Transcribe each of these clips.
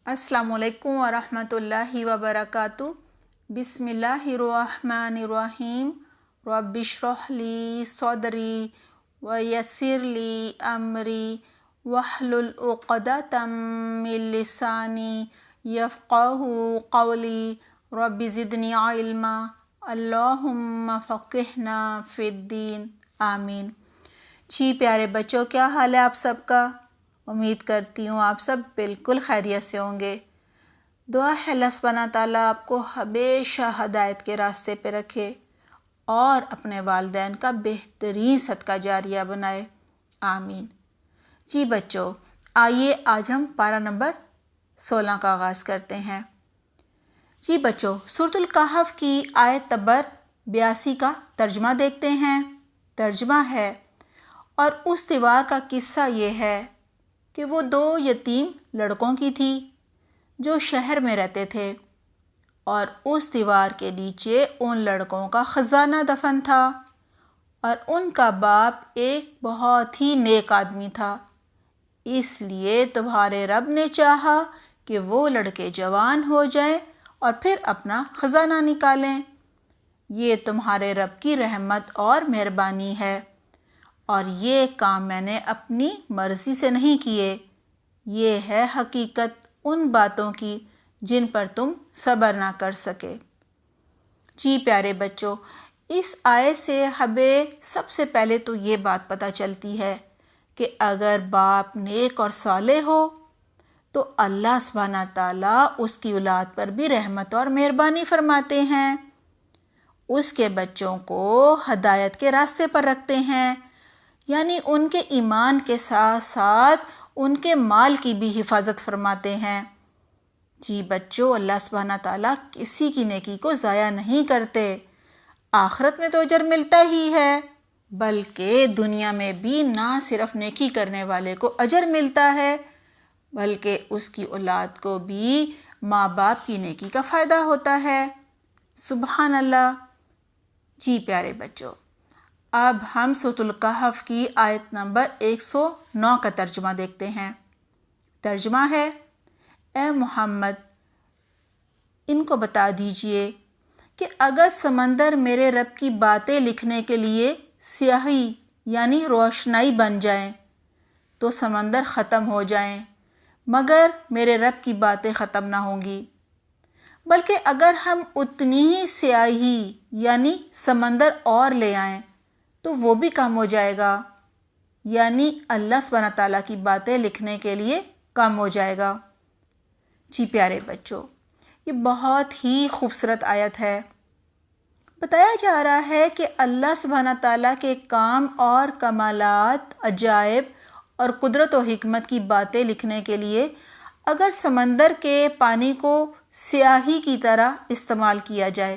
السلام علیکم ورحمۃ اللہ وبرکاتہ۔ بسم اللہ الرحمن الرحیم۔ رب اشرح لی صدری ویسر لی امری واحلل عقدۃ من لسانی یفقہوا قولی رب زدنی علما اللہم فقہنا فی الدین آمین۔ جی پیارے بچوں، کیا حال ہے آپ سب کا؟ امید کرتی ہوں آپ سب بالکل خیریت سے ہوں گے۔ دعا ہے اللہ سبحانہ تعالیٰ آپ کو ہمیشہ ہدایت کے راستے پہ رکھے اور اپنے والدین کا بہترین صدقہ جاریہ بنائے، آمین۔ جی بچوں، آئیے آج ہم پارہ نمبر 16 کا آغاز کرتے ہیں۔ جی بچوں، سورۃ الکہف کی آیت نمبر 82 کا ترجمہ دیکھتے ہیں۔ ترجمہ ہے، اور اس دیوار کا قصہ یہ ہے کہ وہ 2 یتیم لڑکوں کی تھی جو شہر میں رہتے تھے، اور اس دیوار کے نیچے ان لڑکوں کا خزانہ دفن تھا، اور ان کا باپ ایک بہت ہی نیک آدمی تھا۔ اس لیے تمہارے رب نے چاہا کہ وہ لڑکے جوان ہو جائیں اور پھر اپنا خزانہ نکالیں۔ یہ تمہارے رب کی رحمت اور مہربانی ہے، اور یہ کام میں نے اپنی مرضی سے نہیں کیے۔ یہ ہے حقیقت ان باتوں کی جن پر تم صبر نہ کر سکے۔ جی پیارے بچوں، اس آیت سے ہمیں سب سے پہلے تو یہ بات پتہ چلتی ہے کہ اگر باپ نیک اور صالح ہو تو اللہ سبحانہ تعالیٰ اس کی اولاد پر بھی رحمت اور مہربانی فرماتے ہیں، اس کے بچوں کو ہدایت کے راستے پر رکھتے ہیں، یعنی ان کے ایمان کے ساتھ ساتھ ان کے مال کی بھی حفاظت فرماتے ہیں۔ جی بچوں، اللہ سبحانہ تعالیٰ کسی کی نیکی کو ضائع نہیں کرتے۔ آخرت میں تو اجر ملتا ہی ہے، بلکہ دنیا میں بھی نہ صرف نیکی کرنے والے کو اجر ملتا ہے، بلکہ اس کی اولاد کو بھی ماں باپ کی نیکی کا فائدہ ہوتا ہے۔ سبحان اللہ۔ جی پیارے بچوں، اب ہم سورۃ الکہف کی آیت نمبر 109 کا ترجمہ دیکھتے ہیں۔ ترجمہ ہے، اے محمد ان کو بتا دیجئے کہ اگر سمندر میرے رب کی باتیں لکھنے کے لیے سیاہی یعنی روشنائی بن جائیں تو سمندر ختم ہو جائیں، مگر میرے رب کی باتیں ختم نہ ہوں گی، بلکہ اگر ہم اتنی ہی سیاہی یعنی سمندر اور لے آئیں تو وہ بھی کم ہو جائے گا، یعنی اللہ سبحانہ تعالیٰ کی باتیں لکھنے کے لیے کم ہو جائے گا۔ جی پیارے بچوں، یہ بہت ہی خوبصورت آیت ہے۔ بتایا جا رہا ہے کہ اللہ سبحانہ تعالیٰ کے کام اور کمالات، عجائب اور قدرت و حکمت کی باتیں لکھنے کے لیے اگر سمندر کے پانی کو سیاہی کی طرح استعمال کیا جائے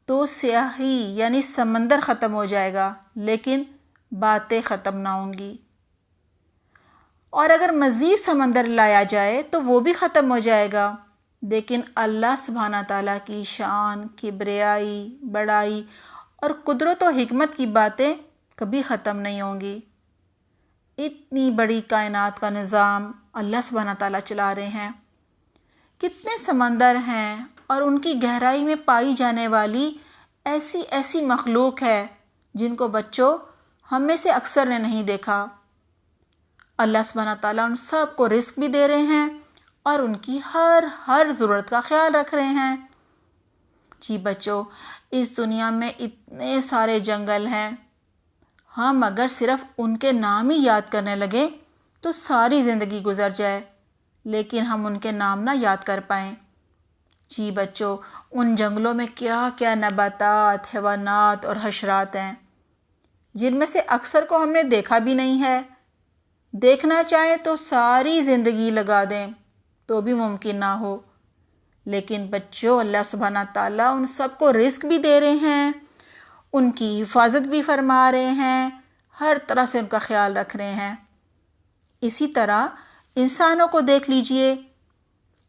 تو سیاہی یعنی سمندر ختم ہو جائے گا، لیکن باتیں ختم نہ ہوں گی، اور اگر مزید سمندر لایا جائے تو وہ بھی ختم ہو جائے گا، لیکن اللہ سبحانہ تعالیٰ کی شان، کبریائی، بڑائی اور قدرت و حکمت کی باتیں کبھی ختم نہیں ہوں گی۔ اتنی بڑی کائنات کا نظام اللہ سبحانہ تعالیٰ چلا رہے ہیں، کتنے سمندر ہیں اور ان کی گہرائی میں پائی جانے والی ایسی ایسی مخلوق ہے جن کو بچوں ہم میں سے اکثر نے نہیں دیکھا۔ اللہ سبحانہ تعالیٰ ان سب کو رزق بھی دے رہے ہیں اور ان کی ہر ضرورت کا خیال رکھ رہے ہیں۔ جی بچوں، اس دنیا میں اتنے سارے جنگل ہیں، ہم اگر صرف ان کے نام ہی یاد کرنے لگیں تو ساری زندگی گزر جائے، لیکن ہم ان کے نام نہ یاد کر پائیں۔ جی بچوں، ان جنگلوں میں کیا کیا نباتات، حیوانات اور حشرات ہیں جن میں سے اکثر کو ہم نے دیکھا بھی نہیں ہے، دیکھنا چاہیں تو ساری زندگی لگا دیں تو بھی ممکن نہ ہو، لیکن بچوں اللہ سبحانہ تعالیٰ ان سب کو رزق بھی دے رہے ہیں، ان کی حفاظت بھی فرما رہے ہیں، ہر طرح سے ان کا خیال رکھ رہے ہیں۔ اسی طرح انسانوں کو دیکھ لیجئے،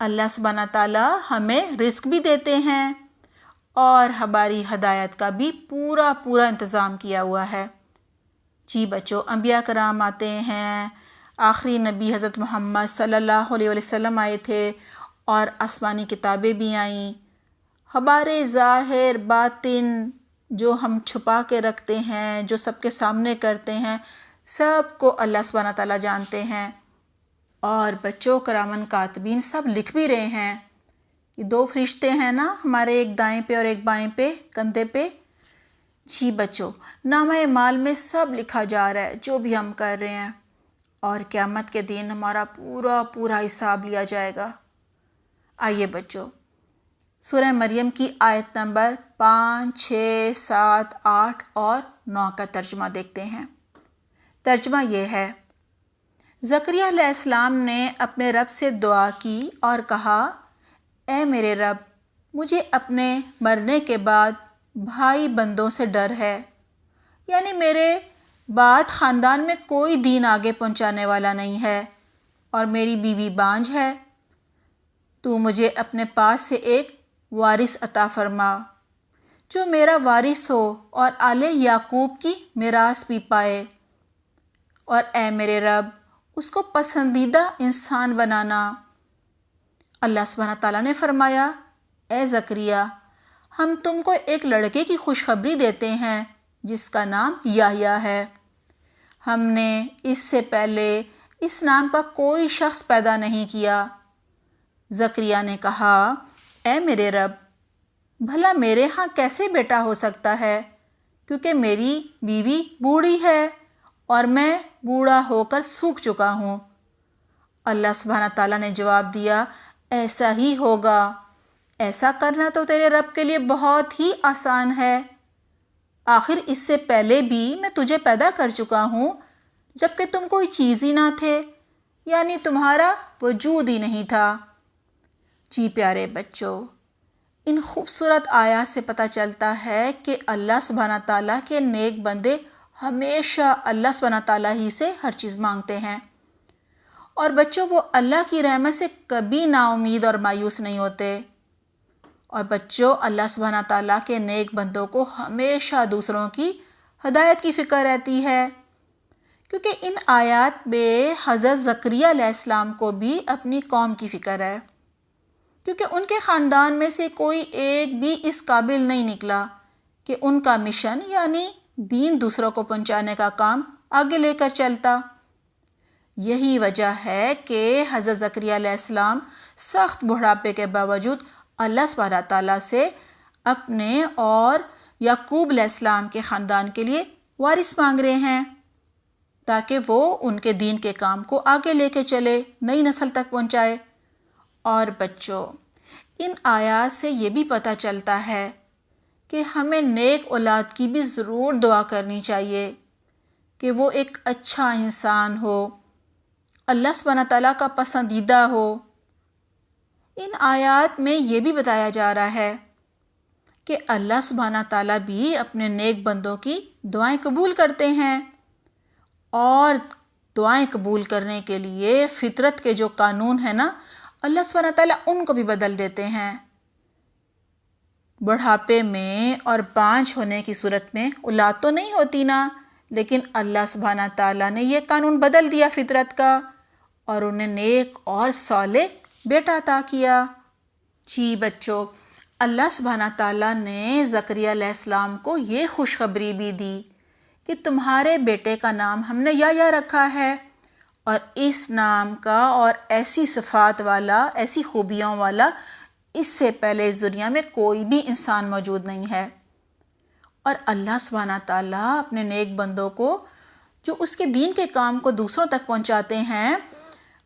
اللہ سبحانہ تعالیٰ ہمیں رزق بھی دیتے ہیں اور ہماری ہدایت کا بھی پورا انتظام کیا ہوا ہے۔ جی بچوں، انبیاء کرام آتے ہیں، آخری نبی حضرت محمد صلی اللہ علیہ وسلم آئے تھے اور آسمانی کتابیں بھی آئیں۔ ہمارے ظاہر باطن جو ہم چھپا کے رکھتے ہیں، جو سب کے سامنے کرتے ہیں، سب کو اللہ سبحانہ تعالیٰ جانتے ہیں۔ اور بچوں کرامن کاتبین سب لکھ بھی رہے ہیں۔ یہ 2 فرشتے ہیں نا ہمارے، ایک دائیں پہ اور ایک بائیں پہ کندھے پہ۔ جی بچوں، نامہ اعمال میں سب لکھا جا رہا ہے جو بھی ہم کر رہے ہیں، اور قیامت کے دن ہمارا پورا حساب لیا جائے گا۔ آئیے بچوں، سورہ مریم کی آیت نمبر 5، 6، 7، 8 اور 9 کا ترجمہ دیکھتے ہیں۔ ترجمہ یہ ہے: زکریا علیہ السلام نے اپنے رب سے دعا کی اور کہا، اے میرے رب، مجھے اپنے مرنے کے بعد بھائی بندوں سے ڈر ہے، یعنی میرے بعد خاندان میں کوئی دین آگے پہنچانے والا نہیں ہے اور میری بیوی بانجھ ہے۔ تو مجھے اپنے پاس سے ایک وارث عطا فرما جو میرا وارث ہو اور آل یعقوب کی میراث بھی پائے، اور اے میرے رب، اس کو پسندیدہ انسان بنانا۔ اللہ سبحانہ تعالیٰ نے فرمایا، اے زکریا، ہم تم کو ایک لڑکے کی خوشخبری دیتے ہیں جس کا نام یحییٰ ہے۔ ہم نے اس سے پہلے اس نام کا کوئی شخص پیدا نہیں کیا۔ زکریا نے کہا، اے میرے رب، بھلا میرے ہاں کیسے بیٹا ہو سکتا ہے، کیونکہ میری بیوی بوڑھی ہے اور میں بوڑھا ہو کر سوکھ چکا ہوں۔ اللہ سبحانہ تعالیٰ نے جواب دیا، ایسا ہی ہوگا، ایسا کرنا تو تیرے رب کے لیے بہت ہی آسان ہے۔ آخر اس سے پہلے بھی میں تجھے پیدا کر چکا ہوں جبکہ تم کوئی چیز ہی نہ تھے، یعنی تمہارا وجود ہی نہیں تھا۔ جی پیارے بچوں، ان خوبصورت آیات سے پتہ چلتا ہے کہ اللہ سبحانہ تعالیٰ کے نیک بندے ہمیشہ اللہ سبحانہ تعالیٰ ہی سے ہر چیز مانگتے ہیں، اور بچوں وہ اللہ کی رحمت سے کبھی نا امید اور مایوس نہیں ہوتے۔ اور بچوں، اللہ سبحانہ تعالیٰ کے نیک بندوں کو ہمیشہ دوسروں کی ہدایت کی فکر رہتی ہے، کیونکہ ان آیات میں حضرت زکریا علیہ السلام کو بھی اپنی قوم کی فکر ہے، کیونکہ ان کے خاندان میں سے کوئی ایک بھی اس قابل نہیں نکلا کہ ان کا مشن یعنی دین دوسروں کو پہنچانے کا کام آگے لے کر چلتا۔ یہی وجہ ہے کہ حضرت زکریا علیہ السلام سخت بڑھاپے کے باوجود اللہ سبحانہ تعالیٰ سے اپنے اور یعقوب علیہ السلام کے خاندان کے لیے وارث مانگ رہے ہیں، تاکہ وہ ان کے دین کے کام کو آگے لے کے چلے، نئی نسل تک پہنچائے۔ اور بچوں، ان آیات سے یہ بھی پتہ چلتا ہے کہ ہمیں نیک اولاد کی بھی ضرور دعا کرنی چاہیے کہ وہ ایک اچھا انسان ہو، اللہ سبحانہ تعالیٰ کا پسندیدہ ہو۔ ان آیات میں یہ بھی بتایا جا رہا ہے کہ اللہ سبحانہ تعالیٰ بھی اپنے نیک بندوں کی دعائیں قبول کرتے ہیں، اور دعائیں قبول کرنے کے لیے فطرت کے جو قانون ہیں نا، اللہ سبحانہ تعالیٰ ان کو بھی بدل دیتے ہیں۔ بڑھاپے میں اور بانجھ ہونے کی صورت میں اولاد تو نہیں ہوتی نا، لیکن اللہ سبحانہ تعالیٰ نے یہ قانون بدل دیا فطرت کا، اور انہیں نیک اور صالح بیٹا عطا کیا۔ جی بچوں، اللہ سبحانہ تعالیٰ نے زکریا علیہ السلام کو یہ خوشخبری بھی دی کہ تمہارے بیٹے کا نام ہم نے یحییٰ رکھا ہے، اور اس نام کا اور ایسی صفات والا، ایسی خوبیوں والا اس سے پہلے اس دنیا میں کوئی بھی انسان موجود نہیں ہے۔ اور اللہ سبحانہ تعالیٰ اپنے نیک بندوں کو جو اس کے دین کے کام کو دوسروں تک پہنچاتے ہیں،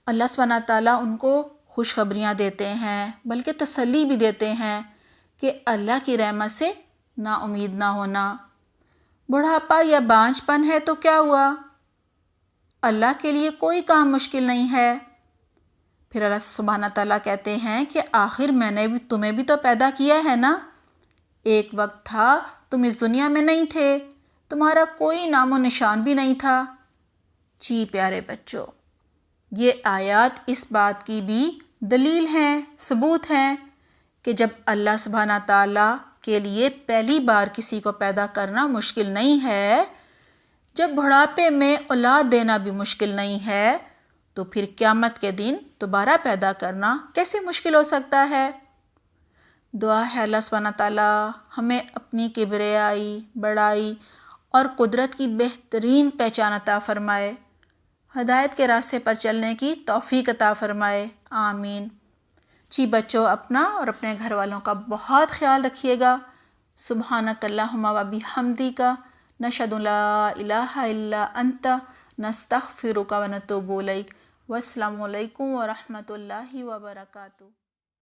اللہ سبحانہ تعالیٰ ان کو خوشخبریاں دیتے ہیں، بلکہ تسلی بھی دیتے ہیں کہ اللہ کی رحمت سے نا امید نہ ہونا۔ بڑھاپا یا بانجھ پن ہے تو کیا ہوا، اللہ کے لیے کوئی کام مشکل نہیں ہے۔ پھر اللہ سبحانہ تعالیٰ کہتے ہیں کہ آخر میں نے بھی تمہیں بھی تو پیدا کیا ہے نا، ایک وقت تھا تم اس دنیا میں نہیں تھے، تمہارا کوئی نام و نشان بھی نہیں تھا۔ جی پیارے بچوں، یہ آیات اس بات کی بھی دلیل ہیں، ثبوت ہیں کہ جب اللہ سبحانہ تعالیٰ کے لیے پہلی بار کسی کو پیدا کرنا مشکل نہیں ہے، جب بڑھاپے میں اولاد دینا بھی مشکل نہیں ہے، تو پھر قیامت کے دن دوبارہ پیدا کرنا کیسے مشکل ہو سکتا ہے؟ دعا ہے اللہ سبحانہ تعالیٰ ہمیں اپنی کبریائی، بڑائی اور قدرت کی بہترین پہچان عطا فرمائے، ہدایت کے راستے پر چلنے کی توفیق عطا فرمائے، آمین۔ جی بچوں، اپنا اور اپنے گھر والوں کا بہت خیال رکھیے گا۔ سبحانک اللہم و بحمدک، نشہد ان لا الہ الا انت، نستغفرک و نتوب الیک۔ والسلام علیکم ورحمۃ اللہ وبرکاتہ۔